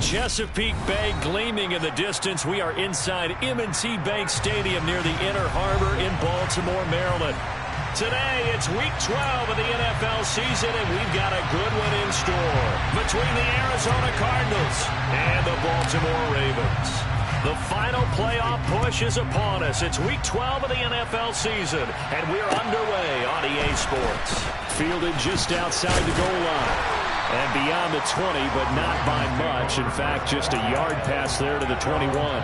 Chesapeake Bay gleaming in the distance. We are inside M&T Bank Stadium near the Inner Harbor in Baltimore, Maryland. Today, it's Week 12 of the NFL season, and we've got a good one in store between the Arizona Cardinals and the Baltimore Ravens. The final playoff push is upon us. It's Week 12 of the NFL season, and we're underway on EA Sports. Fielded just outside the goal line. And beyond the 20, but not by much. In fact, just a yard pass there to the 21.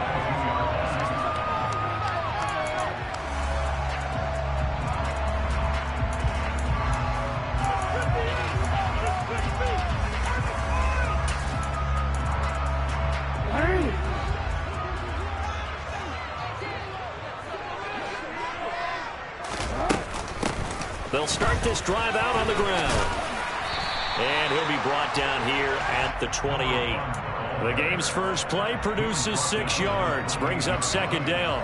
They'll start this drive out on the ground. And he'll be brought down here at the 28. The game's first play produces 6 yards, brings up second down.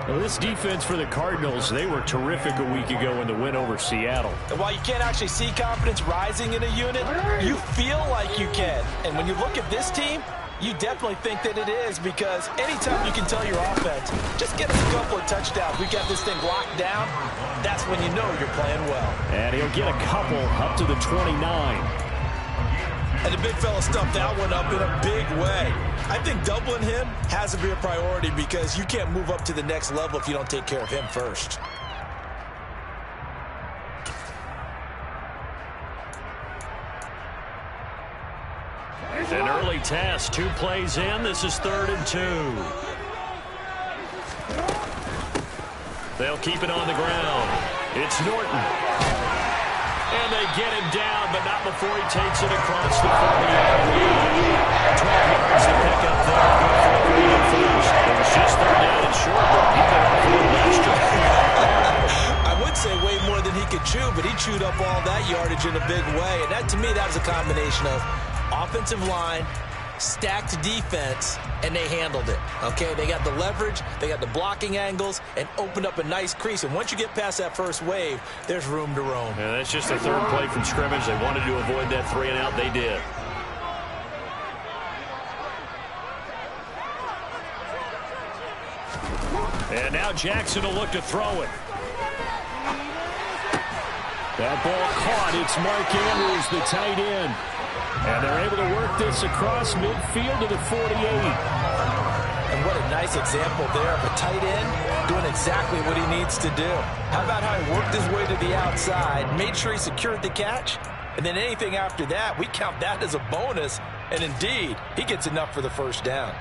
Well, this defense for the Cardinals, they were terrific a week ago in the win over Seattle. And while you can't actually see confidence rising in a unit, you feel like you can. And when you look at this team, you definitely think that it is, because anytime you can tell your offense, just get us a couple of touchdowns, we got this thing locked down, that's when you know you're playing well. And he'll get a couple up to the 29. And the big fella stuffed that one up in a big way. I think doubling him has to be a priority, because you can't move up to the next level if you don't take care of him first. An early test, 2 plays in. This is 3rd and 2. They'll keep it on the ground. It's Norton. And they get him down, but not before he takes it across the 40-yard line. 12 yards to pick up there. Good for the lead at first. It was just 3rd down and short, but he got off a little extra. I would say way more than he could chew, but he chewed up all that yardage in a big way. And that, to me, that was a combination of offensive line, stacked defense, and they handled it. Okay, they got the leverage, they got the blocking angles, and opened up a nice crease. And once you get past that first wave, there's room to roam. Yeah, that's just the 3rd play from scrimmage. They wanted to avoid that 3 and out. They did. And now Jackson will look to throw it. That ball caught. It's Mark Andrews, the tight end. And they're able to work this across midfield to the 48. And what a nice example there of a tight end doing exactly what he needs to do. How about how he worked his way to the outside, made sure he secured the catch, and then anything after that, we count that as a bonus. And indeed, he gets enough for the first down.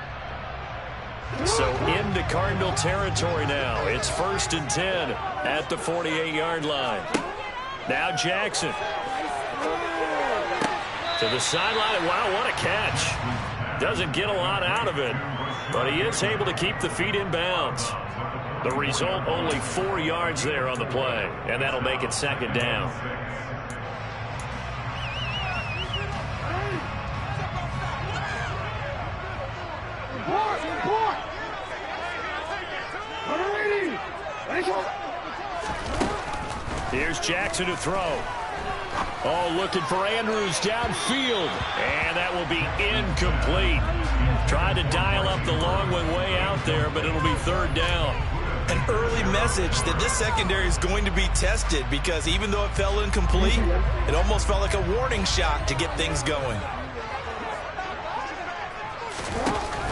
So into Cardinal territory now. It's 1st and 10 at the 48-yard line. Now Jackson. To the sideline. Wow, what a catch. Doesn't get a lot out of it, but he is able to keep the feet in bounds. The result, only 4 yards there on the play, and that'll make it 2nd down. Here's Jackson to throw. Oh, looking for Andrews downfield. And that will be incomplete. Tried to dial up the long one way out there, but it'll be 3rd down. An early message that this secondary is going to be tested, because even though it fell incomplete, it almost felt like a warning shot to get things going.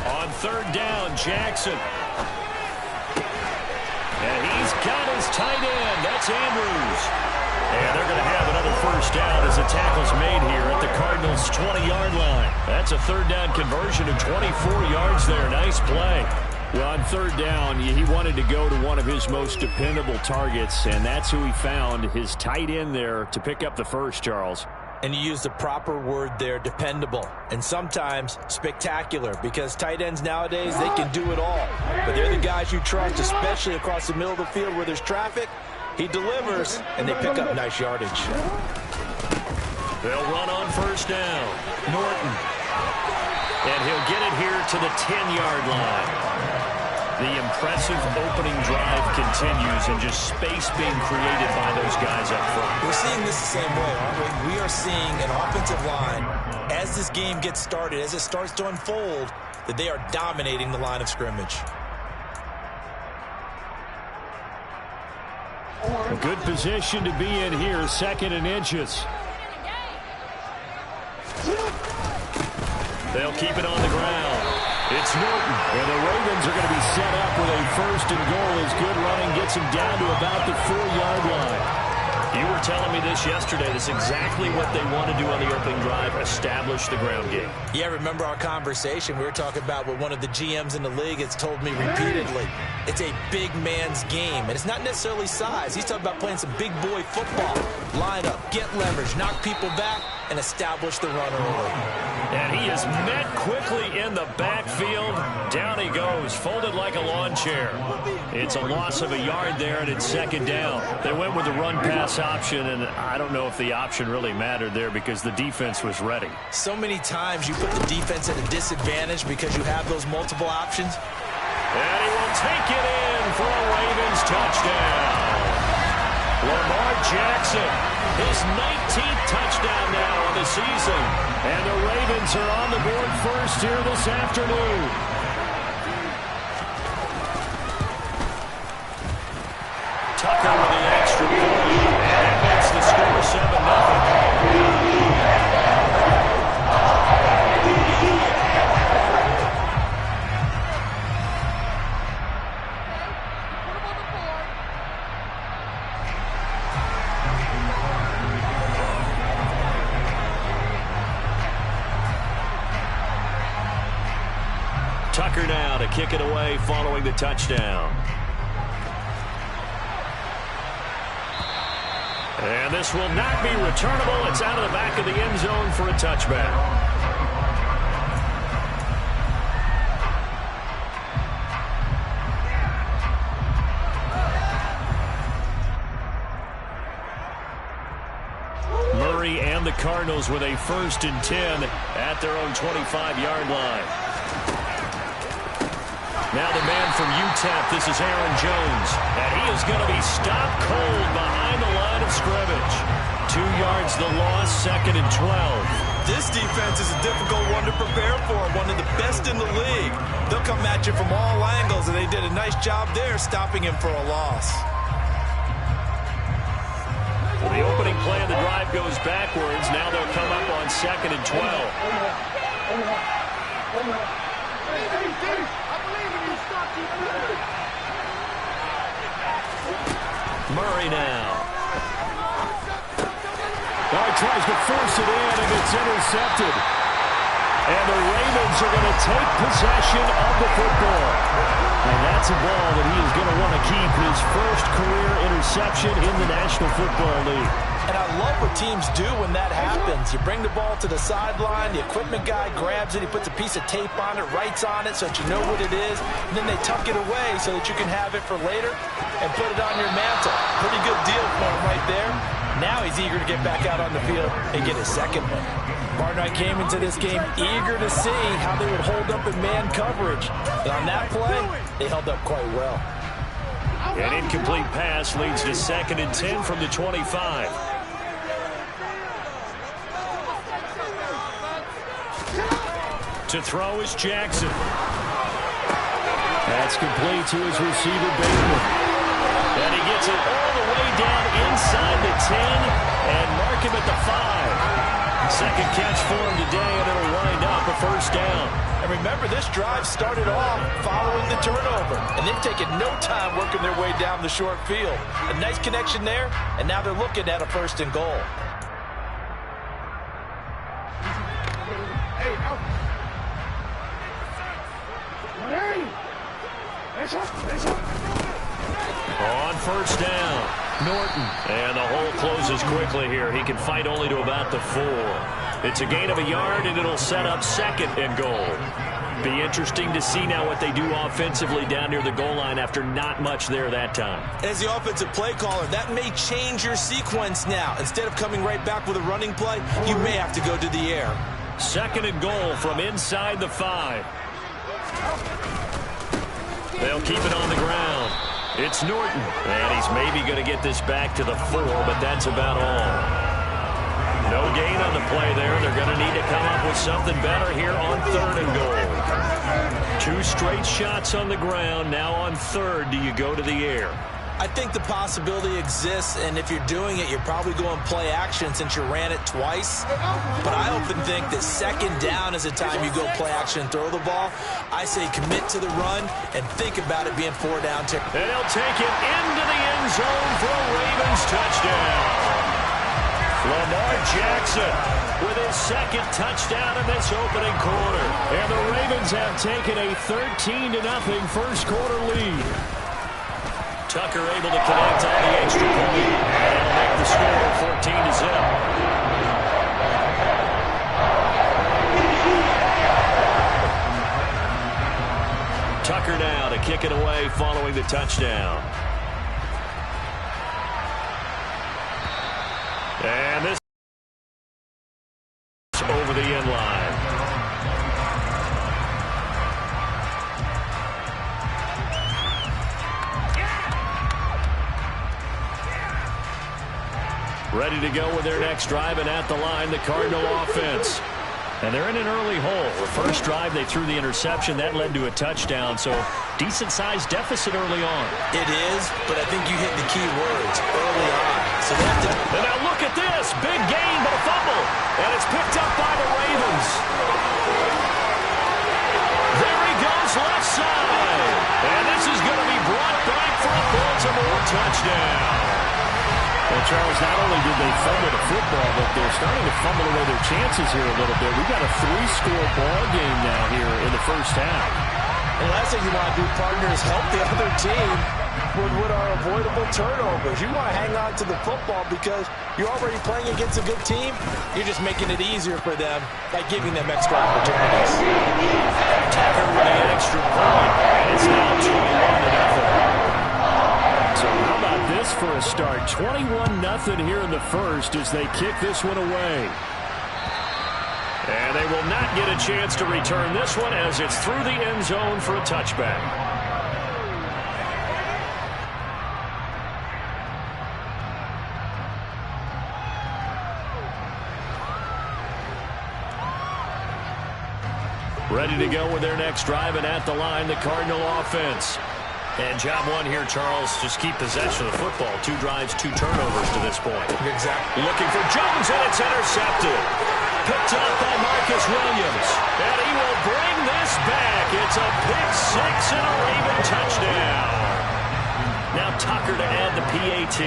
On 3rd down, Jackson. And he's got his tight end. That's Andrews. And they're going to have another first down as the tackle's made here at the Cardinals' 20-yard line. That's a 3rd down conversion of 24 yards there. Nice play. Well, on 3rd down, he wanted to go to one of his most dependable targets, and that's who he found, his tight end there, to pick up the first, Charles. And you use the proper word there, dependable, and sometimes spectacular, because tight ends nowadays, they can do it all. But they're the guys you trust, especially across the middle of the field where there's traffic. He delivers, and they pick up nice yardage. They'll run on 1st down. Norton. And he'll get it here to the 10-yard line. The impressive opening drive continues, and just space being created by those guys up front. We're seeing this the same way, aren't we? We are seeing an offensive line, as this game gets started, as it starts to unfold, that they are dominating the line of scrimmage. A good position to be in here, 2nd and inches. They'll keep it on the ground. It's Norton, and the Ravens are going to be set up with a 1st and goal as good running gets them down to about the 4-yard line. You were telling me this yesterday. That's exactly what they want to do on the opening drive, establish the ground game. Yeah, remember our conversation. We were talking about what one of the GMs in the league has told me repeatedly. It's a big man's game, and it's not necessarily size. He's talking about playing some big boy football. Line up, get leverage, knock people back, and establish the run early. And he is met quickly in the backfield. Down he goes, folded like a lawn chair. It's a loss of a yard there, and it's 2nd down. They went with the run-pass option, and I don't know if the option really mattered there because the defense was ready. So many times you put the defense at a disadvantage because you have those multiple options. And he will take it in for a Ravens touchdown. Lamar Jackson, his 19th touchdown now of the season. And the Ravens are on the board first here this afternoon. Tucker with the extra point, and makes the score 7-0. Tucker now to kick it away following the touchdown. And this will not be returnable. It's out of the back of the end zone for a touchback. Murray and the Cardinals with a 1st and 10 at their own 25-yard line. Now the man from UTEP, this is Aaron Jones. And he is going to be stopped cold behind the line of scrimmage. 2 yards the loss, 2nd and 12. This defense is a difficult one to prepare for, one of the best in the league. They'll come at you from all angles, and they did a nice job there stopping him for a loss. Well, the opening play of the drive goes backwards. Now they'll come up on 2nd and 12. Murray now. Tries to force it in, and it's intercepted. And the Ravens are going to take possession of the football. And that's a ball that he is going to want to keep, his first career interception in the National Football League. And I love what teams do when that happens. You bring the ball to the sideline, the equipment guy grabs it, he puts a piece of tape on it, writes on it so that you know what it is, and then they tuck it away so that you can have it for later and put it on your mantle. Pretty good deal for him right there. Now he's eager to get back out on the field and get his second one. Barnard came into this game eager to see how they would hold up in man coverage. And on that play, they held up quite well. An incomplete pass leads to 2nd and 10 from the 25. To throw is Jackson. That's complete to his receiver, Bateman. And he gets it all the way down inside the 10 and mark him at the 5. Second catch for him today, and it'll wind up a 1st down. And remember, this drive started off following the turnover, and they've taken no time working their way down the short field. A nice connection there, and now they're looking at a 1st and goal. On 1st down, Norton. And the hole closes quickly here. He can fight only to about the 4. It's a gain of a yard, and it'll set up 2nd and goal. Be interesting to see now what they do offensively down near the goal line after not much there that time. As the offensive play caller, that may change your sequence now. Instead of coming right back with a running play, you may have to go to the air. 2nd and goal from inside the 5. They'll keep it on the ground. It's Norton, and he's maybe going to get this back to the 4, but that's about all. No gain on the play there. They're going to need to come up with something better here on 3rd and goal. 2 straight shots on the ground. Now on 3rd, do you go to the air? I think the possibility exists, and if you're doing it, you're probably going play action since you ran it twice. But I often think that 2nd down is the time you go play action and throw the ball. I say commit to the run and think about it being 4 down. And he'll take it into the end zone for a Ravens touchdown. Lamar Jackson with his 2nd touchdown in this opening quarter. And the Ravens have taken a 13-0 first quarter lead. Tucker able to connect on the extra point. And he'll make the score 14-0. Tucker now to kick it away following the touchdown. And this over the end line. Ready to go with their next drive, and at the line, the Cardinal offense. And they're in an early hole. The first drive, they threw the interception. That led to a touchdown, so decent-sized deficit early on. It is, but I think you hit the key words, early on. So they have to... And now look at this. Big gain, but a fumble. And it's picked up by the Ravens. There he goes, left side. And this is going to be brought back for a Baltimore touchdown. Well, Charles, not only did they fumble the football, but they're starting to fumble away their chances here a little bit. We've got a 3-score ball game now here in the first half. And the last thing you want to do, partner, is help the other team with what are avoidable turnovers. You want to hang on to the football because you're already playing against a good team. You're just making it easier for them by giving them extra opportunities. Tucker with an extra point. It's now 21-0. So how about this for a start? 21-0 here in the first as they kick this one away. And they will not get a chance to return this one as it's through the end zone for a touchback. Ready to go with their next drive, and at the line, the Cardinal offense. And job one here, Charles, just keep possession of the football. 2 drives, 2 turnovers to this point. Exactly. Looking for Jones, and it's intercepted. Picked up by Marcus Williams. And he will bring this back. It's a pick 6 and a Raven touchdown. Now Tucker to add the PAT.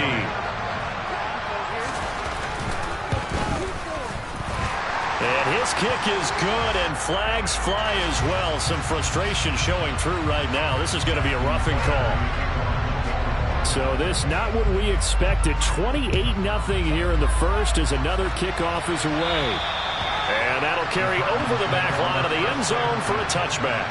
And his kick is good, and flags fly as well. Some frustration showing through right now. This is going to be a roughing call. So this not what we expected. 28-0 here in the first as another kickoff is away. And that'll carry over the back line of the end zone for a touchback.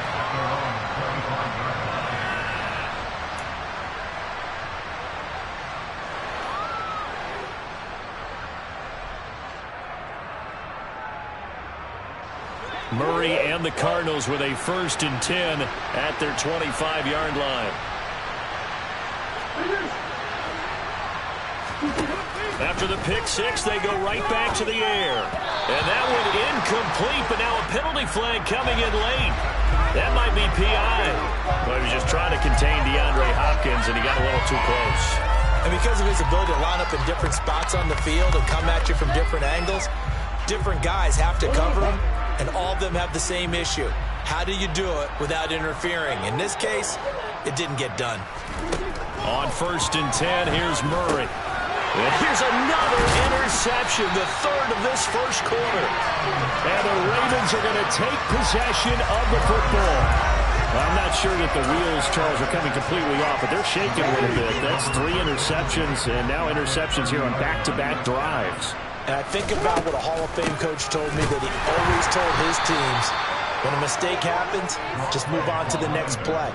Murray and the Cardinals with a 1st and 10 at their 25-yard line. After the pick 6, they go right back to the air. And that one incomplete, but now a penalty flag coming in late. That might be PI. Well, he was just trying to contain DeAndre Hopkins, and he got a little too close. And because of his ability to line up in different spots on the field and come at you from different angles, different guys have to cover him. And all of them have the same issue. How do you do it without interfering? In this case, it didn't get done. On 1st and 10, here's Murray. And here's another interception, the 3rd of this first quarter. And the Ravens are going to take possession of the football. Well, I'm not sure that the wheels, Charles, are coming completely off, but they're shaking a little bit. That's 3 interceptions, and now interceptions here on back-to-back drives. And I think about what a Hall of Fame coach told me, that he always told his teams, when a mistake happens, just move on to the next play.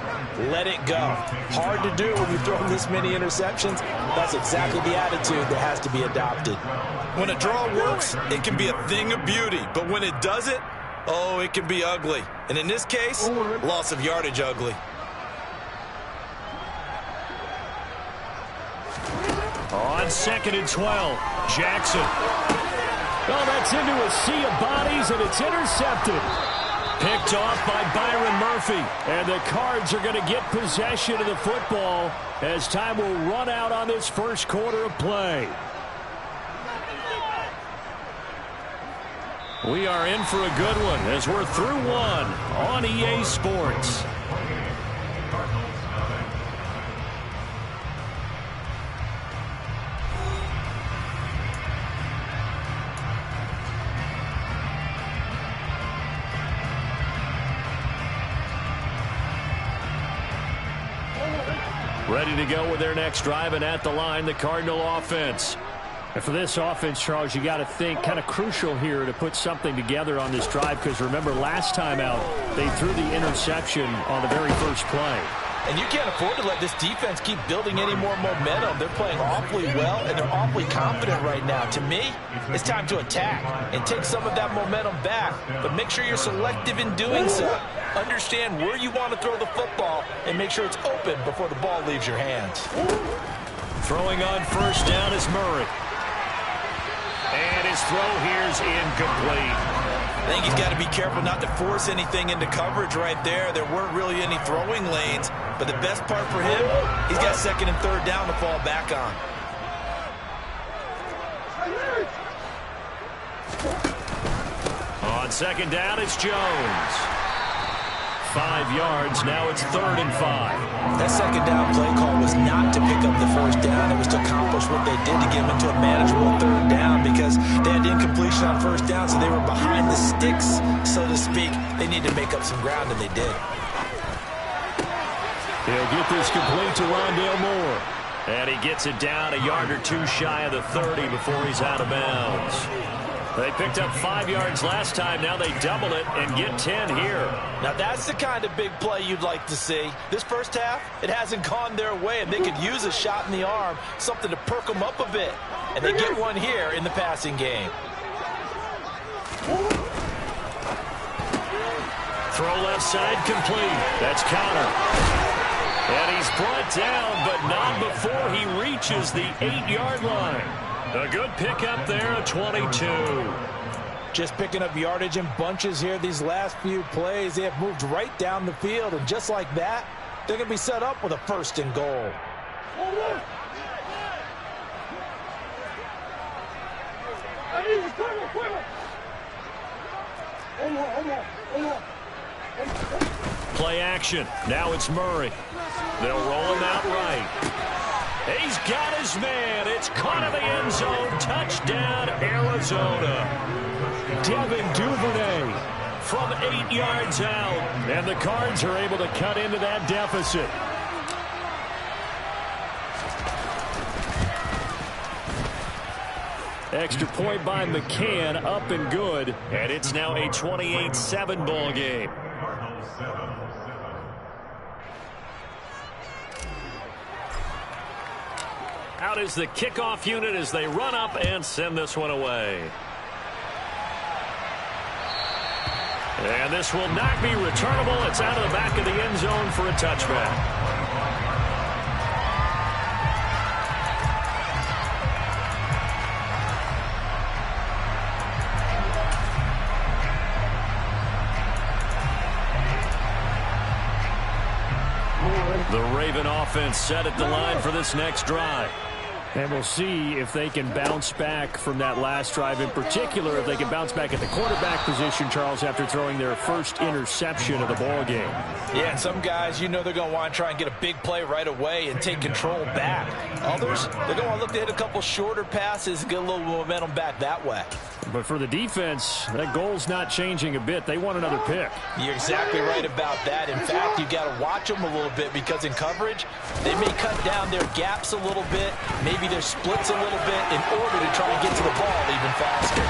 Let it go. Hard to do when you throw this many interceptions. That's exactly the attitude that has to be adopted. When a draw works, it can be a thing of beauty. But when it doesn't, oh, it can be ugly. And in this case, loss of yardage ugly. on 2nd and 12. Jackson. Oh, that's into a sea of bodies, and it's intercepted. Picked off by Byron Murphy. And the Cards are going to get possession of the football as time will run out on this first quarter of play. We are in for a good one as we're through one on EA Sports. Ready to go with their next drive, and at the line, the Cardinal offense. And for this offense, Charles, you got to think kind of crucial here to put something together on this drive, because remember last time out they threw the interception on the very first play. And you can't afford to let this defense keep building any more momentum. They're playing awfully well, and they're awfully confident right now. To me, it's time to attack and take some of that momentum back, but make sure you're selective in doing so. Understand where you want to throw the football and make sure it's open before the ball leaves your hands. Throwing on first down is Murray. And his throw here's incomplete. I think he's got to be careful not to force anything into coverage right there. There weren't really any throwing lanes, but the best part for him, he's got 2nd and 3rd down to fall back on. On 2nd down, it's Jones. 5 yards, now it's 3rd and 5. That 2nd down play call was not to pick up the first down. It was to accomplish what they did to get them into a manageable 3rd down, because they had incompletion on first down, so they were behind the sticks, so to speak. They need to make up some ground, and they did. He'll get this complete to Rondale Moore. And he gets it down a yard or two shy of the 30 before he's out of bounds. They picked up 5 yards last time. Now they double it and get 10 here. Now that's the kind of big play you'd like to see. This first half, it hasn't gone their way, and they could use a shot in the arm, something to perk them up a bit. And they get one here in the passing game. Throw left side complete. That's Connor. And he's brought down, but not before he reaches the 8-yard line. A good pickup there at 22. Just picking up yardage in bunches here these last few plays. They have moved right down the field, and just like that, they're going to be set up with a 1st and goal. Play action. Now it's Murray. They'll roll him out right. He's got his man. It's caught in the end zone. Touchdown, Arizona. Devin Duvernay from 8 yards out. And the Cards are able to cut into that deficit. Extra point by McCann, up and good. And it's now a 28-7 ball game. Out is the kickoff unit as they run up and send this one away. And this will not be returnable. It's out of the back of the end zone for a touchback. The Raven offense set at the line for this next drive. And we'll see if they can bounce back from that last drive, in particular if they can bounce back at the quarterback position, Charles, after throwing their first interception of the ball game. Yeah, and some guys, you know, they're going to want to try and get a big play right away and take control back. Others, they're going to want to look to hit a couple shorter passes, get a little momentum back that way. But for the defense, that goal's not changing a bit. They want another pick. You're exactly right about that. In fact, you've got to watch them a little bit, because in coverage, they may cut down their gaps a little bit, maybe their splits a little bit, in order to try and get to the ball even faster.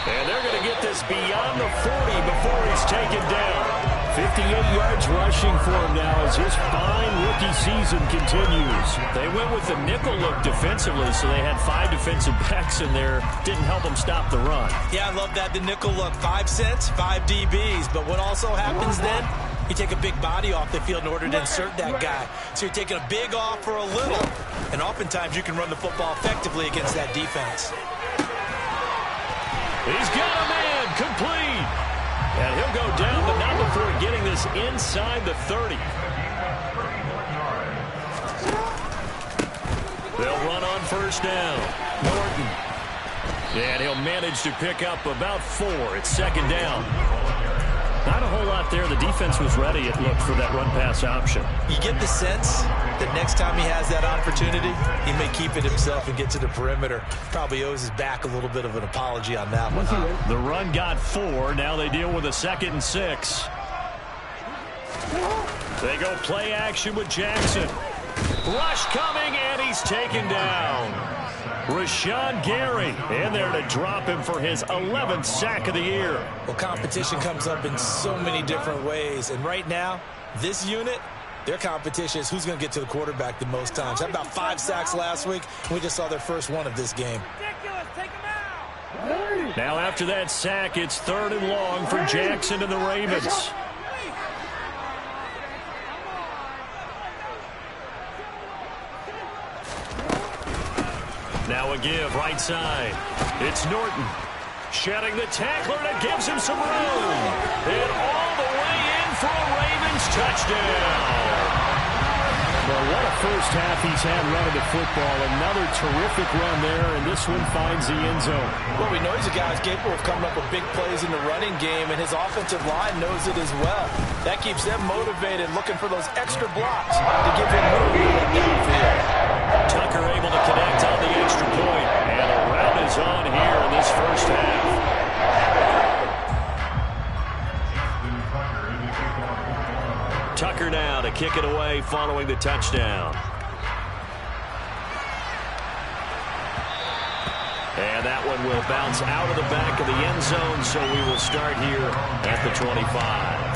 And they're going to get this beyond the 40 before he's taken down. 58 yards rushing for him now as his fine rookie season continues. They went with the nickel look defensively, so they had 5 defensive backs in there. Didn't help them stop the run. Yeah, I love that. The nickel look, 5 cents, 5 DBs. But what also happens then, You take a big body off the field in order to insert that guy. So you're taking a big off for a little. And oftentimes you can run the football effectively against that defense. He's got a man complete. And he'll go down, but not before getting this inside the 30. They'll run on first down. Norton. And he'll manage to pick up about 4. It's second down. Not a whole lot there. The defense was ready, it looked, for that run-pass option. You get the sense that next time he has that opportunity, he may keep it himself and get to the perimeter. Probably owes his back a little bit of an apology on that one. The run got 4. Now they deal with a 2nd and 6. They go play action with Jackson. Rush coming, and he's taken down. Rashawn Gary in there to drop him for his 11th sack of the year. Well, competition comes up in so many different ways. And right now, this unit, their competition is who's going to get to the quarterback the most times. Had about 5 sacks last week. We just saw their first one of this game. Now after that sack, it's 3rd and long for Jackson and the Ravens. Now a give, right side. It's Norton. Shedding the tackler, and it gives him some room. And all the way in for a Ravens touchdown. Well, what a first half he's had running the football. Another terrific run there, and this one finds the end zone. Well, we know he's a guy who's capable of coming up with big plays in the running game, and his offensive line knows it as well. That keeps them motivated, looking for those extra blocks to give him room to get downfield. Tucker able to connect on the extra point, and a rout is on here in this first half. Tucker now to kick it away following the touchdown. And that one will bounce out of the back of the end zone, so we will start here at the 25.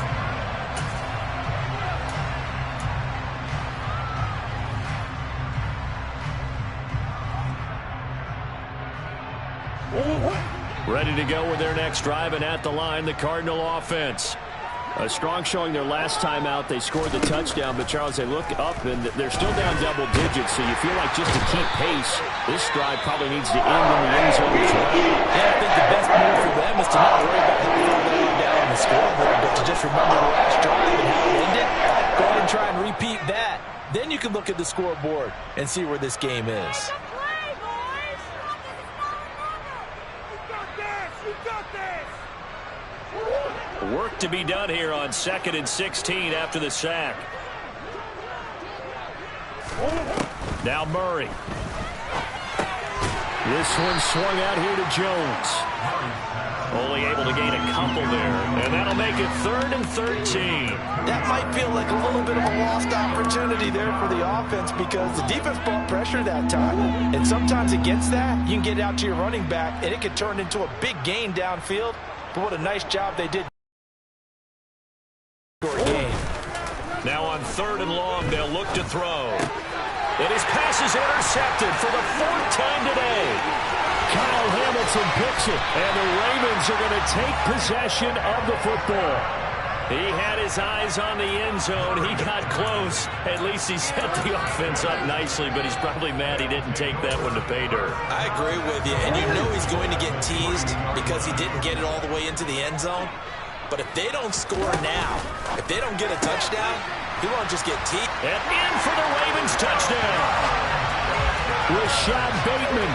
Ready to go with their next drive, and at the line, the Cardinal offense. A strong showing their last time out. They scored the touchdown, but, Charles, they look up, and they're still down double digits, so you feel like just to keep pace, this drive probably needs to end in the end zone as well. Yeah, I think the best move for them is to not worry about how far they are down on the scoreboard, but to just remember the last drive and how it ended. Go ahead and try and repeat that. Then you can look at the scoreboard and see where this game is. Work to be done here on 2nd and 16 after the sack. Now Murray. This one swung out here to Jones. Only able to gain a couple there, and that'll make it 3rd and 13. That might feel like a little bit of a lost opportunity there for the offense because the defense brought pressure that time. And sometimes against that, you can get out to your running back, and it could turn into a big gain downfield. But what a nice job they did. Now on 3rd and long, they'll look to throw. And his pass is intercepted for the 4th time today. Kyle Hamilton picks it, and the Ravens are going to take possession of the football. He had his eyes on the end zone. He got close. At least he set the offense up nicely, but he's probably mad he didn't take that one to pay dirt. I agree with you, and you know he's going to get teased because he didn't get it all the way into the end zone. But if they don't score now, if they don't get a touchdown, he won't just get teased. And in for the Ravens touchdown. Rashad Bateman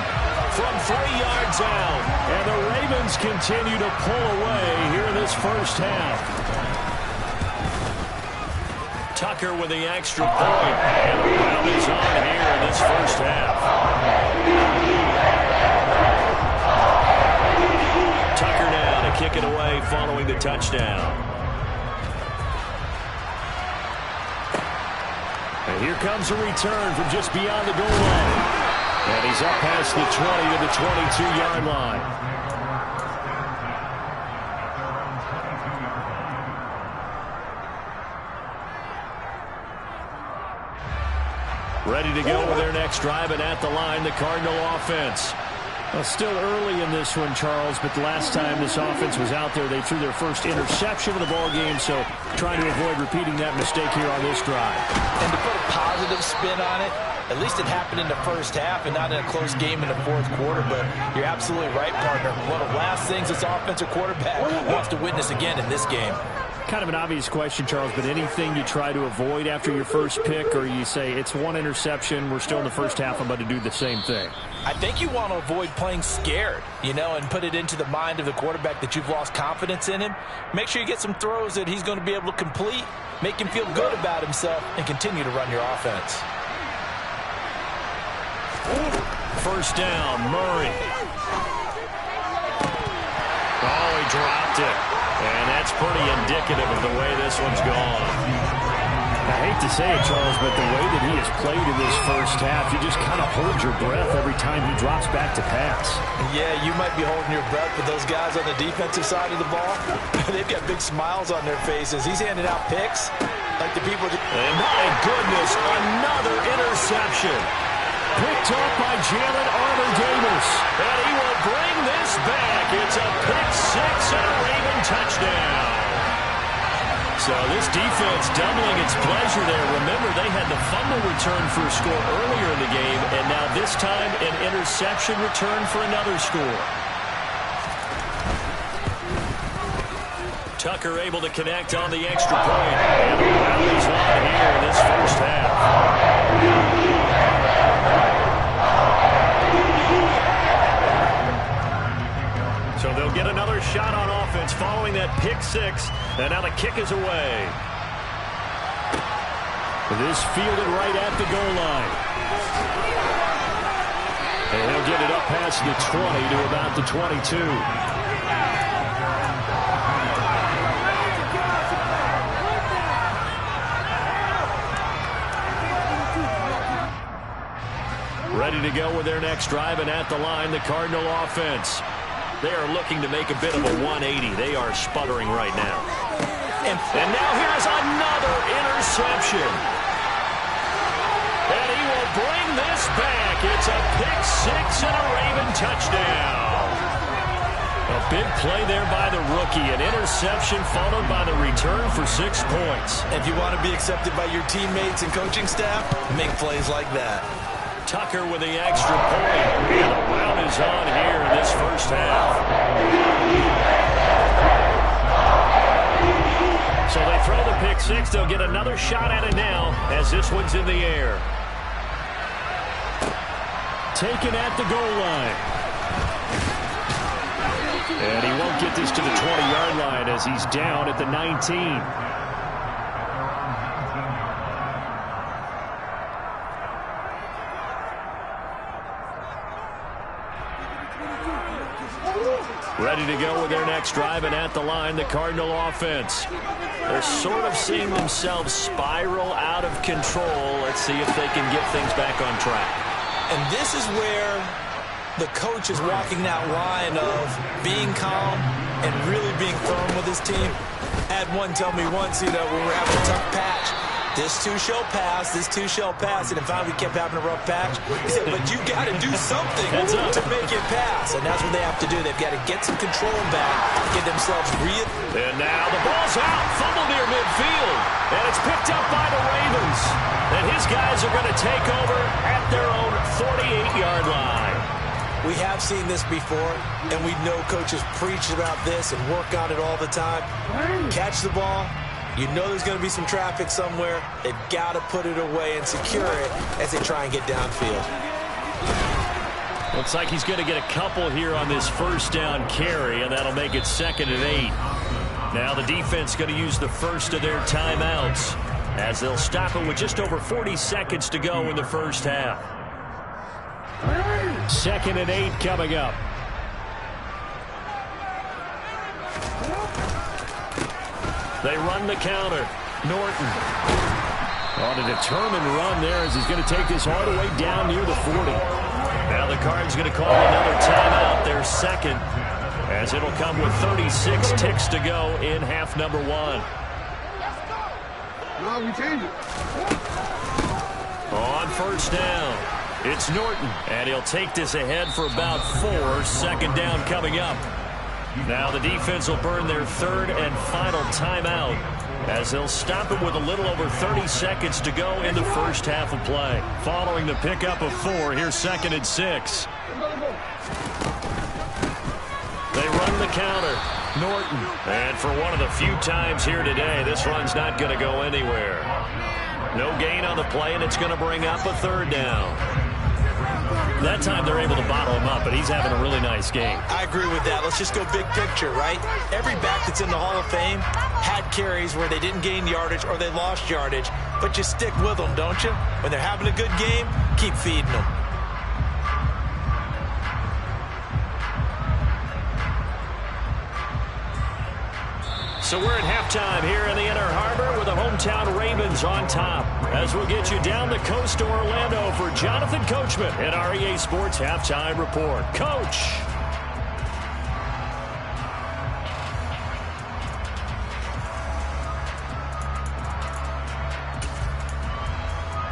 from 3 yards out. And the Ravens continue to pull away here in this first half. Tucker with the extra point. And the round is on here in this first half. Tucker now to kick it away following the touchdown. And here comes a return from just beyond the goal line. And he's up past the 20 to the 22-yard line. Ready to go with their next drive, and at the line, the Cardinal offense. Well, still early in this one, Charles, but the last time this offense was out there, they threw their first interception of the ball game, so trying to avoid repeating that mistake here on this drive. And to put a positive spin on it, at least it happened in the first half and not in a close game in the fourth quarter, but you're absolutely right, partner. One of the last things this offensive quarterback wants to witness again in this game. Kind of an obvious question, Charles, but anything you try to avoid after your first pick, or you say it's one interception, we're still in the first half, I'm about to do the same thing? I think you want to avoid playing scared, and put it into the mind of the quarterback that you've lost confidence in him. Make sure you get some throws that he's going to be able to complete, make him feel good about himself, and continue to run your offense. First down, Murray. Oh, he dropped it. And that's pretty indicative of the way this one's gone. I hate to say it, Charles, but the way that he has played in this first half, you just kind of hold your breath every time he drops back to pass. Yeah, you might be holding your breath, but those guys on the defensive side of the ball, they've got big smiles on their faces. He's handing out picks like the people. And my goodness, another interception. Picked up by Jalen Armour-Davis. And he will bring this back. It's a pick six and a Raven touchdown. So this defense doubling its pleasure there. Remember, they had the fumble return for a score earlier in the game, and now this time an interception return for another score. Tucker able to connect on the extra point. And the rally's on here in this first half. So they'll get another shot on offense following that pick six. And now the kick is away. This fielded right at the goal line. And he'll get it up past the 20 to about the 22. Ready to go with their next drive, and at the line, the Cardinal offense. They are looking to make a bit of a 180. They are sputtering right now. And now here's another interception. And he will bring this back. It's a pick six and a Raven touchdown. A big play there by the rookie. An interception followed by the return for 6 points. If you want to be accepted by your teammates and coaching staff, make plays like that. Tucker with the extra point. And the round is on here in this first half. So they throw the pick six. They'll get another shot at it now as this one's in the air. Taken at the goal line. And he won't get this to the 20-yard line as he's down at the 19. Ready to go with their next drive, and at the line, the Cardinal offense. They're sort of seeing themselves spiral out of control. Let's see if they can get things back on track. And this is where the coach is walking that line of being calm and really being firm with his team. Had one tell me once, when we were having a tough patch, this too shall pass, this too shall pass. And in fact, we kept having a rough patch. He said, but you got to do something to make it pass. And that's what they have to do. They've got to get some control back, get themselves real. And now the ball's out, fumble near midfield. And it's picked up by the Ravens. And his guys are going to take over at their own 48-yard line. We have seen this before, and we know coaches preach about this and work on it all the time. Catch the ball. You know there's going to be some traffic somewhere. They've got to put it away and secure it as they try and get downfield. Looks like he's going to get a couple here on this first down carry, and that'll make it 2nd and 8. Now the defense going to use the first of their timeouts as they'll stop it with just over 40 seconds to go in the first half. 2nd and 8 coming up. They run the counter. Norton on a determined run there as he's going to take this all the way down near the 40. Now the Cards going to call another timeout, their second, as it'll come with 36 ticks to go in half number 1. No, we change it. On first down, It's Norton, and he'll take this ahead for about 4. Second down coming up. Now the defense will burn their third and final timeout as they'll stop it with a little over 30 seconds to go in the first half of play. Following the pickup of 4, here's 2nd and 6. They run the counter. Norton. And for one of the few times here today, this run's not going to go anywhere. No gain on the play, and it's going to bring up a 3rd down. That time they're able to bottle him up, but he's having a really nice game. I agree with that. Let's just go big picture, right? Every back that's in the Hall of Fame had carries where they didn't gain yardage or they lost yardage, but you stick with them, don't you? When they're having a good game, keep feeding them. So we're at halftime here in the Inner Harbor with the hometown Ravens on top. As we'll get you down the coast to Orlando for Jonathan Coachman at our EA Sports Halftime Report. Coach.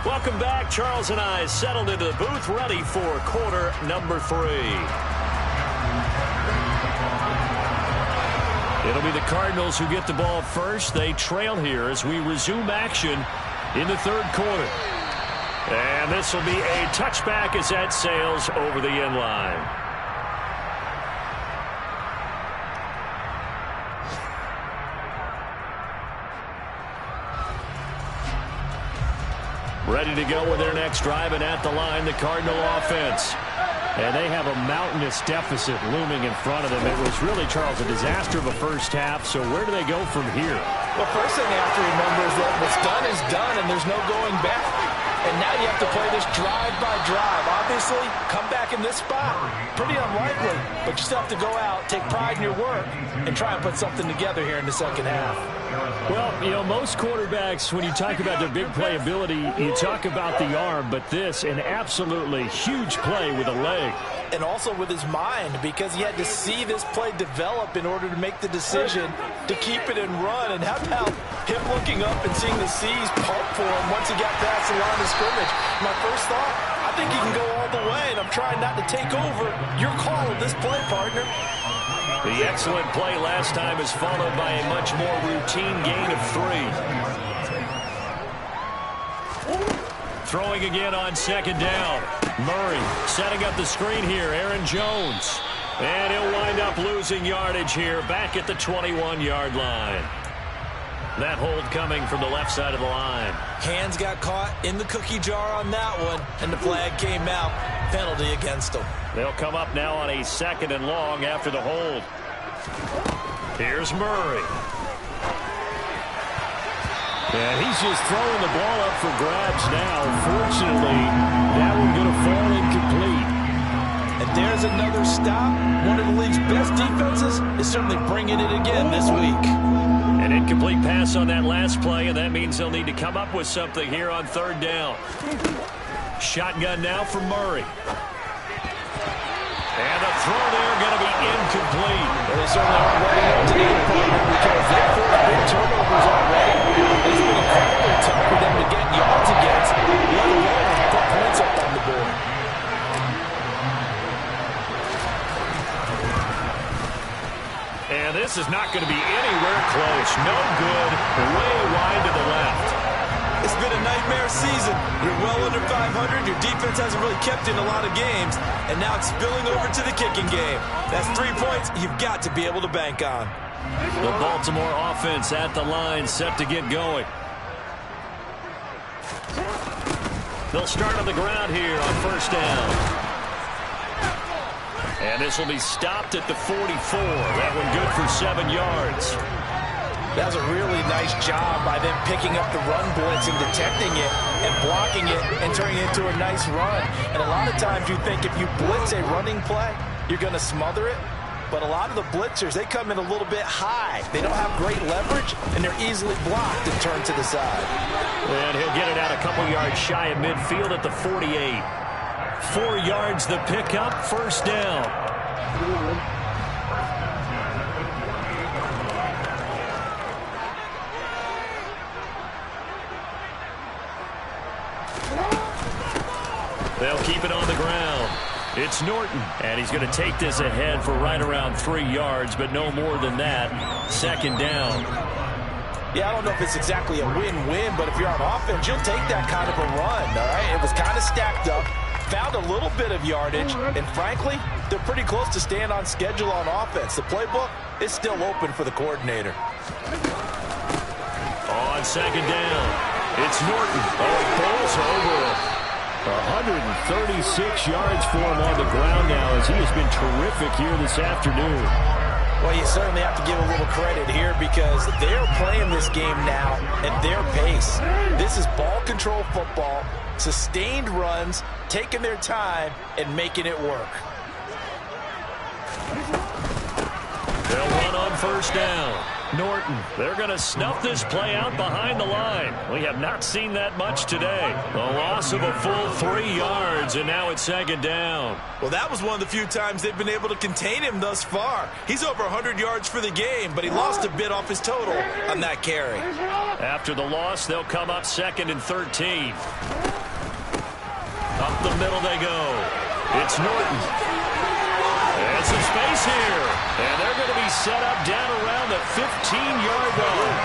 Welcome back. Charles and I settled into the booth ready for quarter number 3. It'll be the Cardinals who get the ball first. They trail here as we resume action in the 3rd quarter. And this will be a touchback as that sails over the end line. Ready to go with their next drive, and at the line, the Cardinal offense. And they have a mountainous deficit looming in front of them. It was really, Charles, a disaster of a first half. So where do they go from here? Well, first thing they have to remember is that what's done is done, and there's no going back. And now you have to play this drive by drive. Obviously, come back in this spot. Pretty unlikely, but you still have to go out, take pride in your work, and try and put something together here in the second half. Well, you know, most quarterbacks, when you talk about their big playability, you talk about the arm, but this, an absolutely huge play with a leg. And also with his mind, because he had to see this play develop in order to make the decision to keep it and run. And how about him looking up and seeing the C's pump for him once he got past the line of scrimmage? My first thought, I think he can go all the way, and I'm trying not to take over your call of this play, partner. The excellent play last time is followed by a much more routine gain of 3. Throwing again on 2nd down. Murray setting up the screen here. Aaron Jones. And he'll wind up losing yardage here back at the 21-yard line. That hold coming from the left side of the line. Hands got caught in the cookie jar on that one, and the flag came out. Penalty against them. They'll come up now on a 2nd and long after the hold. Here's Murray. And he's just throwing the ball up for grabs now. Fortunately, that one going to fall incomplete. And there's another stop. One of the league's best defenses is certainly bringing it again this week. An incomplete pass on that last play, and that means they'll need to come up with something here on 3rd down. Shotgun now for Murray. And the throw there going to be incomplete. Well, they certainly aren't ready up to that point because they forced big turnovers already. It's been incredibly tough for them to get yards against, let alone put points up on the board. And this is not going to be anywhere close. No good. Way wide to the left. It's been a nightmare season. You're well under 500. Your defense hasn't really kept in a lot of games. And now it's spilling over to the kicking game. That's 3 points you've got to be able to bank on. The Baltimore offense at the line, set to get going. They'll start on the ground here on 1st down. And this will be stopped at the 44. That one good for 7 yards. That was a really nice job by them picking up the run blitz and detecting it and blocking it and turning it into a nice run. And a lot of times you think if you blitz a running play, you're going to smother it. But a lot of the blitzers, they come in a little bit high. They don't have great leverage, and they're easily blocked and turned to the side. And he'll get it out a couple yards shy of midfield at the 48. 4 yards the pickup, 1st down. They'll keep it on the ground. It's Norton, and he's going to take this ahead for right around 3 yards, but no more than that. Second down. Yeah, I don't know if it's exactly a win-win, but if you're on offense, you'll take that kind of a run, all right? It was kind of stacked up, found a little bit of yardage, and frankly, they're pretty close to staying on schedule on offense. The playbook is still open for the coordinator. On second down, it's Norton. Oh, he falls over. 136 yards for him on the ground now as he has been terrific here this afternoon. Well, you certainly have to give a little credit here because they're playing this game now at their pace. This is ball control football, sustained runs, taking their time, and making it work. They'll run on first down. Norton, they're going to snuff this play out behind the line. We have not seen that much today. A loss of a full 3 yards, and now it's second down. Well, that was one of the few times they've been able to contain him thus far. He's over 100 yards for the game, but he lost a bit off his total on that carry. After the loss, they'll come up 2nd and 13. Up the middle they go. It's Norton. There's some space here, and they're going to be set up down around the 15-yard line.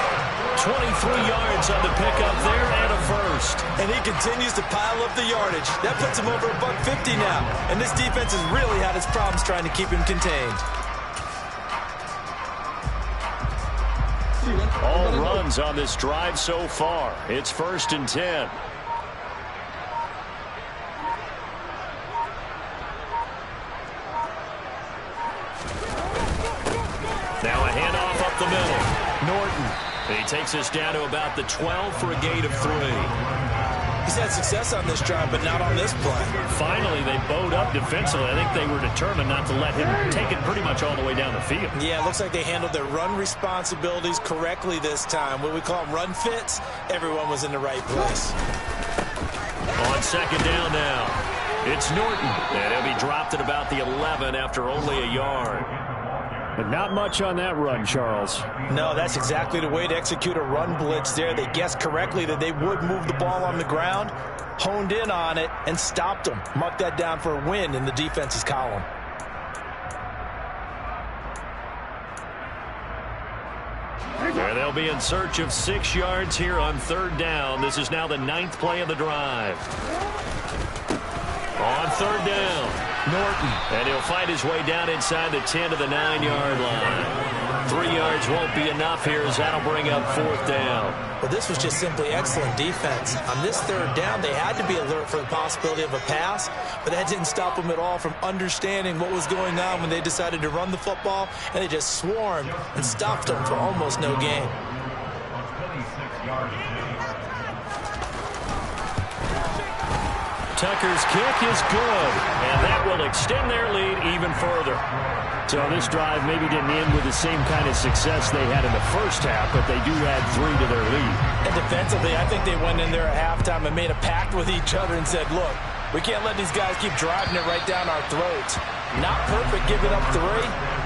23 yards on the pickup there and a first. And he continues to pile up the yardage. That puts him over $150 now, and this defense has really had its problems trying to keep him contained. All runs on this drive so far. It's 1st and 10. Now a handoff up the middle. Norton. He takes us down to about the 12 for a gain of 3. He's had success on this drive, but not on this play. Finally, they bowed up defensively. I think they were determined not to let him take it pretty much all the way down the field. Yeah, it looks like they handled their run responsibilities correctly this time. What we call run fits, everyone was in the right place. On second down now, it's Norton. And he'll be dropped at about the 11 after only a yard. But not much on that run, Charles. No, that's exactly the way to execute a run blitz there. They guessed correctly that they would move the ball on the ground, honed in on it, and stopped them. Mark that down for a win in the defense's column. There they'll be in search of 6 yards here on 3rd down. This is now the 9th play of the drive. On 3rd down, Norton, and he'll fight his way down inside the 10 to the 9-yard line. 3 yards won't be enough here as that'll bring up 4th down. Well, this was just simply excellent defense. On this 3rd down, they had to be alert for the possibility of a pass, but that didn't stop them at all from understanding what was going on when they decided to run the football, and they just swarmed and stopped them for almost no gain. Tucker's kick is good, and that will extend their lead even further. So this drive maybe didn't end with the same kind of success they had in the first half, but they do add 3 to their lead. And defensively, I think they went in there at halftime and made a pact with each other and said, look, we can't let these guys keep driving it right down our throats. Not perfect giving up 3,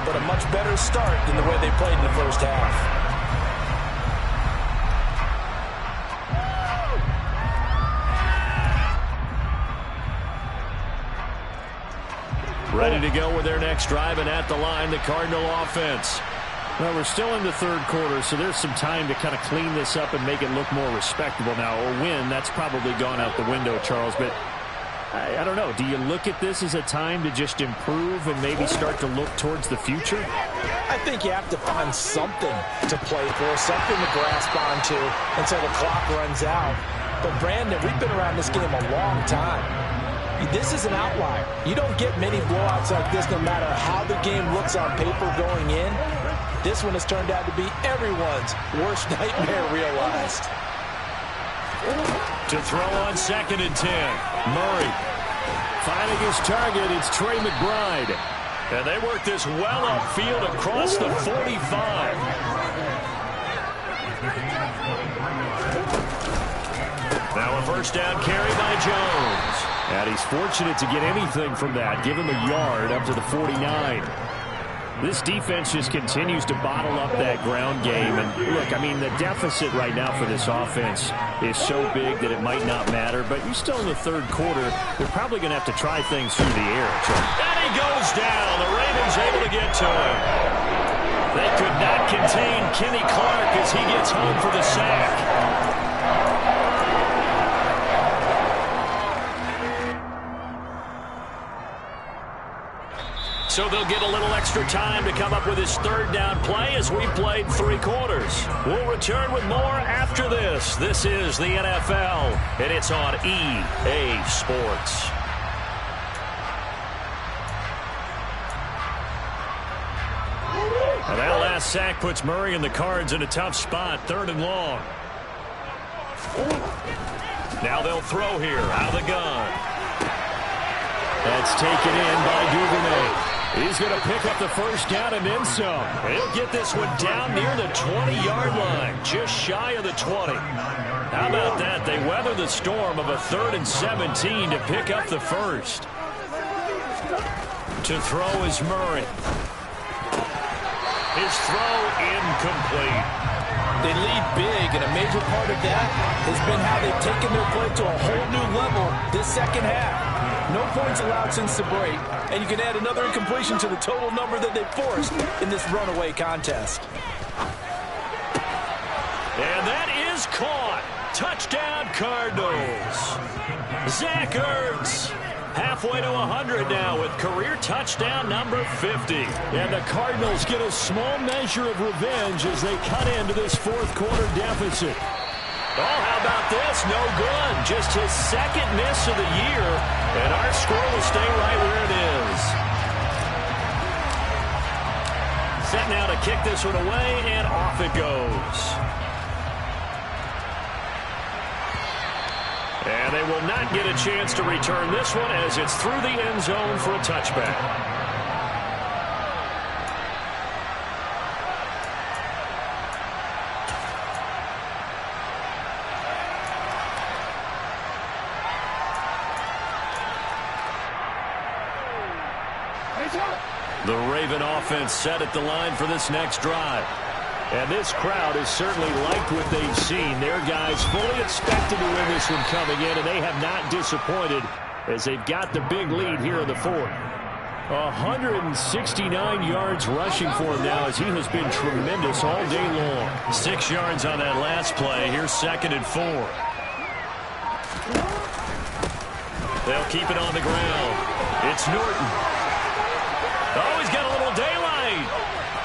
but a much better start than the way they played in the first half. Ready to go with their next drive, and at the line, the Cardinal offense. Well, we're still in the 3rd quarter, so there's some time to kind of clean this up and make it look more respectable now. A win, that's probably gone out the window, Charles, but I don't know. Do you look at this as a time to just improve and maybe start to look towards the future? I think you have to find something to play for, something to grasp onto until the clock runs out. But, Brandon, we've been around this game a long time. This is an outlier. You don't get many blowouts like this no matter how the game looks on paper going in. This one has turned out to be everyone's worst nightmare realized. To throw on 2nd and 10, Murray. Finding his target, it's Trey McBride. And they work this well upfield across the 45. Now a first down carry by Jones. And he's fortunate to get anything from that. Give him a yard up to the 49. This defense just continues to bottle up that ground game. And look, I mean, the deficit right now for this offense is so big that it might not matter. But you're still in the third quarter. They're probably going to have to try things through the air. And he goes down. The Ravens able to get to him. They could not contain Kenny Clark as he gets home for the sack. So they'll get a little extra time to come up with his third down play as we played 3 quarters. We'll return with more after this. This is the NFL, and it's on EA Sports. Well, that last sack puts Murray and the Cards in a tough spot, 3rd and long. Now they'll throw here out of the gun. That's taken in by Duvernay. He's going to pick up the first down and then some. He'll get this one down near the 20-yard line, just shy of the 20. How about that? They weather the storm of a 3rd and 17 to pick up the first. To throw is Murray. His throw incomplete. They lead big, and a major part of that has been how they've taken their play to a whole new level this second half. No points allowed since the break, and you can add another incompletion to the total number that they forced in this runaway contest. And that is caught. Touchdown, Cardinals. Zach Ertz. Halfway to 100 now with career touchdown number 50. And the Cardinals get a small measure of revenge as they cut into this 4th quarter deficit. Oh, how about this? No good. Just his 2nd miss of the year. And our score will stay right where it is. Set now to kick this one away, and off it goes. And they will not get a chance to return this one as it's through the end zone for a touchback. The Raven offense set at the line for this next drive. And this crowd has certainly liked what they've seen. Their guys fully expected to win this one coming in, and they have not disappointed as they've got the big lead here in the 4th. 169 yards rushing for him now as he has been tremendous all day long. 6 yards on that last play. Here's 2nd and 4. They'll keep it on the ground. It's Norton. Oh, he's got a little daylight.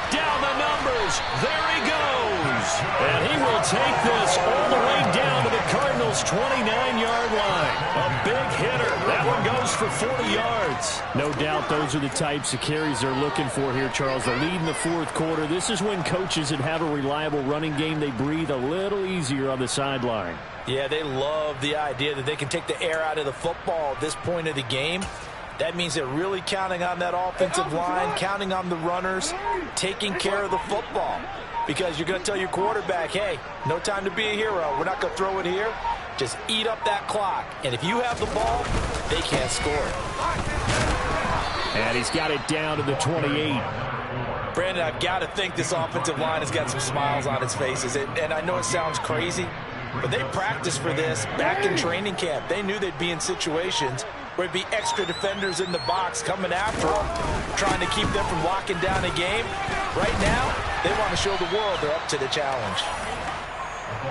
Down the numbers. There he goes. And he will take this all the way down to the Cardinals' 29-yard line. A big hitter. That one goes for 40 yards. No doubt those are the types of carries they're looking for here, Charles. The lead in the 4th quarter. This is when coaches that have a reliable running game, they breathe a little easier on the sideline. Yeah, they love the idea that they can take the air out of the football at this point of the game. That means they're really counting on that offensive line, counting on the runners, taking care of the football. Because you're going to tell your quarterback, hey, no time to be a hero. We're not going to throw it here. Just eat up that clock. And if you have the ball, they can't score. And he's got it down to the 28. Brandon, I've got to think this offensive line has got some smiles on its faces. And I know it sounds crazy, but they practiced for this back in training camp. They knew they'd be in situations where it'd be extra defenders in the box coming after them, trying to keep them from locking down a game. Right now, they want to show the world they're up to the challenge.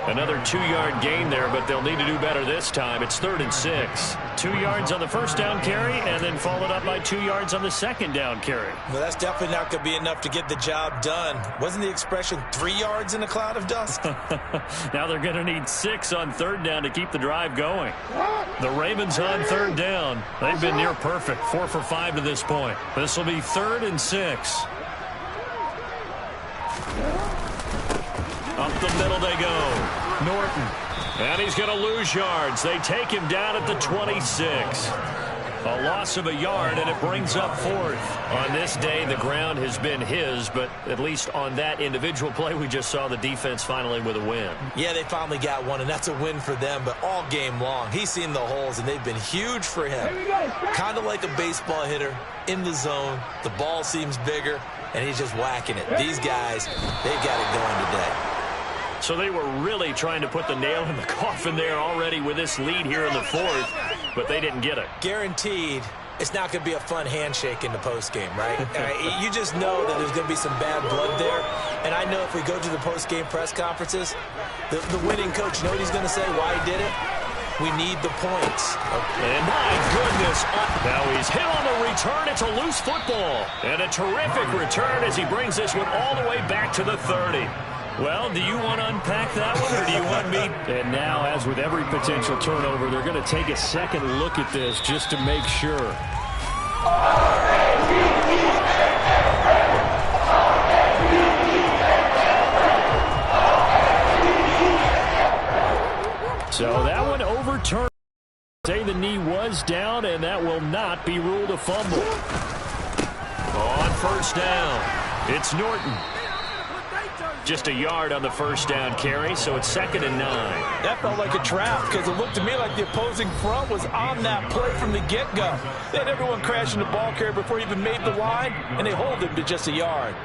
Another 2-yard gain there, but they'll need to do better this time. It's 3rd and 6. 2 yards on the first down carry, and then followed up by 2 yards on the second down carry. Well, that's definitely not going to be enough to get the job done. Wasn't the expression 3 yards in a cloud of dust? Now they're going to need 6 on 3rd down to keep the drive going. The Ravens on 3rd down. They've been near perfect, 4 for 5 to this point. This will be 3rd and 6. Up the middle they go. Norton. And he's going to lose yards. They take him down at the 26. A loss of a yard, and it brings up fourth. On this day, the ground has been his, but at least on that individual play, we just saw the defense finally with a win. Yeah, they finally got one, and that's a win for them, but all game long, he's seen the holes, and they've been huge for him. Kind of like a baseball hitter in the zone. The ball seems bigger, and he's just whacking it. These guys, they've got it going today. So they were really trying to put the nail in the coffin there already with this lead here in the fourth, but they didn't get it. Guaranteed, it's not going to be a fun handshake in the postgame, right? You just know that there's going to be some bad blood there. And I know if we go to the postgame press conferences, the winning coach, you know what he's going to say, why he did it? We need the points. And my goodness, now he's hit on the return. It's a loose football. And a terrific return as he brings this one all the way back to the 30. Well, do you want to unpack that one, or do you want me? And now, as with every potential turnover, they're going to take a second look at this just to make sure. So that one overturned. Say the knee was down, and that will not be ruled a fumble. On first down, it's Norton. Just a yard on the first down carry, so it's 2nd and 9. That felt like a trap because it looked to me like the opposing front was on that play from the get-go. They had everyone crashing the ball carrier before he even made the line, and they hold him to just a yard.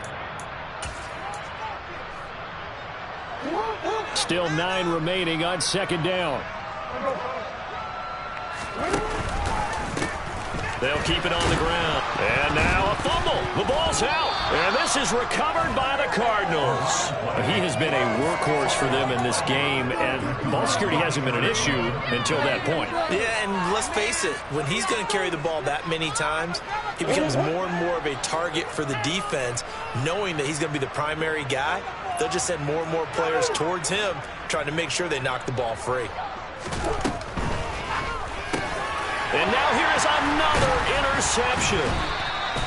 Still 9 remaining on 2nd down. They'll keep it on the ground. And now a fumble. The ball's out. And this is recovered by the Cardinals. He has been a workhorse for them in this game, and ball security hasn't been an issue until that point. Yeah, and let's face it, when he's going to carry the ball that many times, he becomes more and more of a target for the defense, knowing that he's going to be the primary guy. They'll just send more and more players towards him, trying to make sure they knock the ball free. And now here is another interception.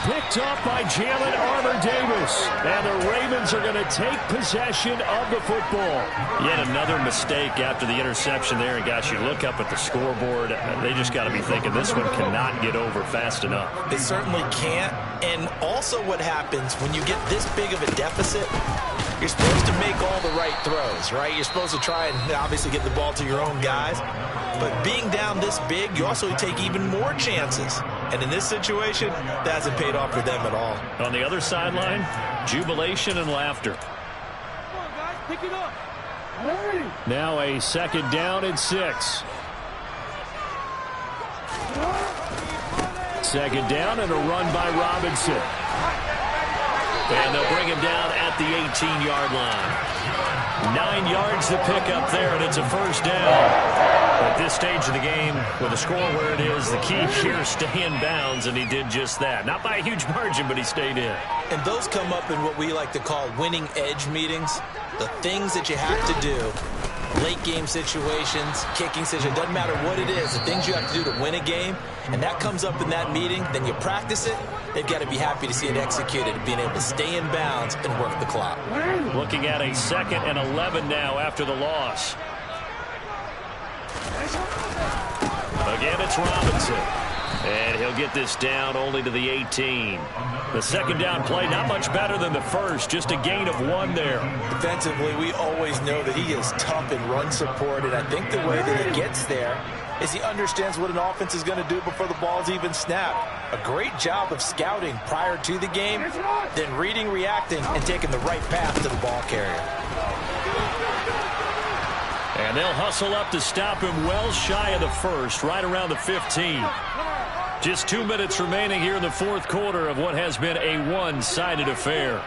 Picked up by Jalen Armour-Davis. And the Ravens are going to take possession of the football. Yet another mistake after the interception there. And, gosh, you look up at the scoreboard, they just got to be thinking this one cannot get over fast enough. It certainly can't. And also what happens when you get this big of a deficit, you're supposed to make all the right throws, right? You're supposed to try and obviously get the ball to your own guys. But being down this big, you also take even more chances. And in this situation, that hasn't paid off for them at all. On the other sideline, jubilation and laughter. Come on, guys, pick it up. Now a 2nd down and 6. 2nd down and a run by Robinson. And they'll bring him down at the 18-yard line. 9 yards to pick up there, and it's a first down. At this stage of the game, with the score where it is, the key here is stay in bounds, and he did just that. Not by a huge margin, but he stayed in. And those come up in what we like to call winning edge meetings. The things that you have to do, late game situations, kicking situations, doesn't matter what it is, the things you have to do to win a game, and that comes up in that meeting, then you practice it. They've got to be happy to see it executed, being able to stay in bounds and work the clock. Looking at a 2nd and 11 now after the loss. Again, it's Robinson. And he'll get this down only to the 18. The 2nd down play, not much better than the first, just a gain of 1 there. Defensively, we always know that he is tough in run support, and I think the way that he gets there is he understands what an offense is going to do before the ball's even snapped. A great job of scouting prior to the game, then reading, reacting, and taking the right path to the ball carrier. And they'll hustle up to stop him well shy of the first, right around the 15. Just 2 minutes remaining here in the fourth quarter of what has been a one-sided affair.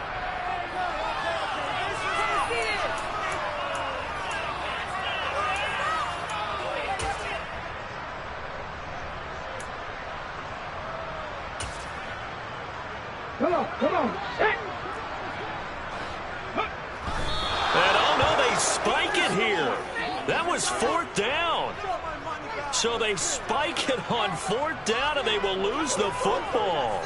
Come on. And oh no, they spike it here. That was 4th down. So they spike it on 4th down, and they will lose the football.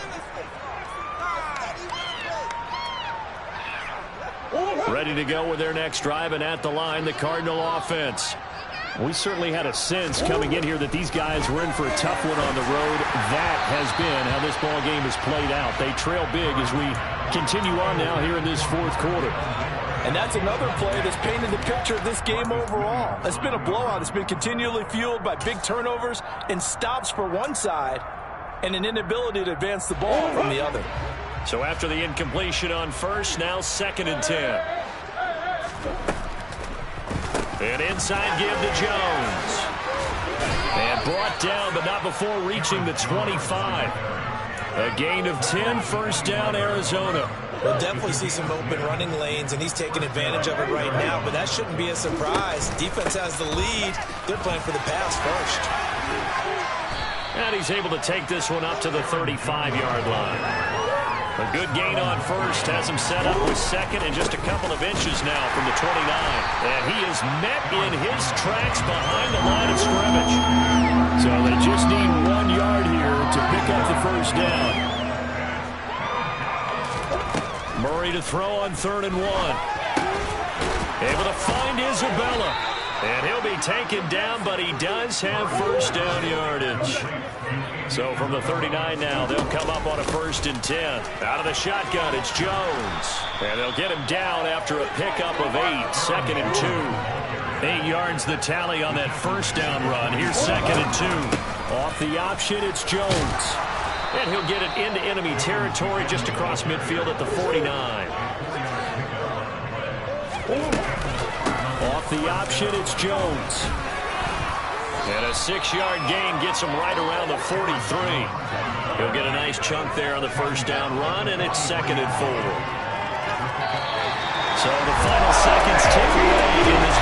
Ready to go with their next drive, and at the line, the Cardinal offense. We certainly had a sense coming in here that these guys were in for a tough one on the road. That has been how this ball game has played out. They trail big as we continue on now here in this fourth quarter. And that's another play that's painted the picture of this game overall. It's been a blowout. It's been continually fueled by big turnovers and stops for one side and an inability to advance the ball from the other. So after the incompletion on first, now 2nd and 10. An inside give to Jones. And brought down, but not before reaching the 25. A gain of 10, first down, Arizona. We'll definitely see some open running lanes, and he's taking advantage of it right now, but that shouldn't be a surprise. Defense has the lead. They're playing for the pass first. And he's able to take this one up to the 35-yard line. A good gain on first has him set up with 2nd and just a couple of inches now from the 29. And he is met in his tracks behind the line of scrimmage. So they just need 1 yard here to pick up the first down. Murray to throw on 3rd and 1. Able to find Isabella. And he'll be taken down, but he does have first down yardage. So from the 39 now, they'll come up on a 1st and 10. Out of the shotgun, it's Jones. And they'll get him down after a pickup of 8, 2nd and 2. 8 yards the tally on that first down run. Here's 2nd and 2. Off the option, it's Jones. And he'll get it into enemy territory just across midfield at the 49. Off the option, it's Jones. And a 6-yard gain gets him right around the 43. He'll get a nice chunk there on the first down run, and it's 2nd and 4. So the final seconds tick away in this